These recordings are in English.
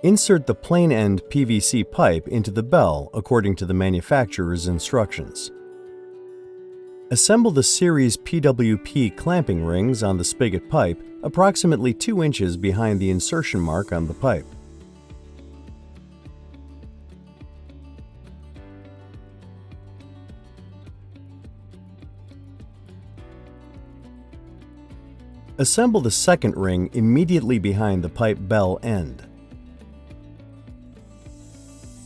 Insert the plain end PVC pipe into the bell according to the manufacturer's instructions. Assemble the series PWP clamping rings on the spigot pipe approximately 2 inches behind the insertion mark on the pipe. Assemble the second ring immediately behind the pipe bell end.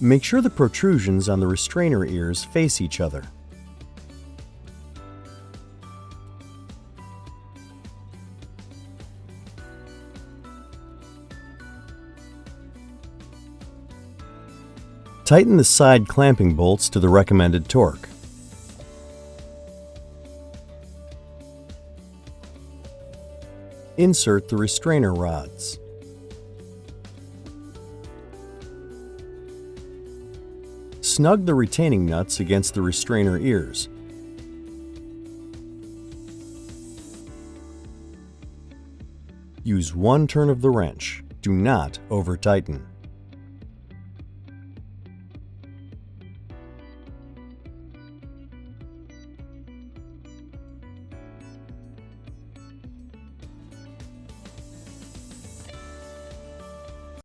Make sure the protrusions on the restrainer ears face each other. Tighten the side clamping bolts to the recommended torque. Insert the restrainer rods. Snug the retaining nuts against the restrainer ears. Use one turn of the wrench. Do not over-tighten.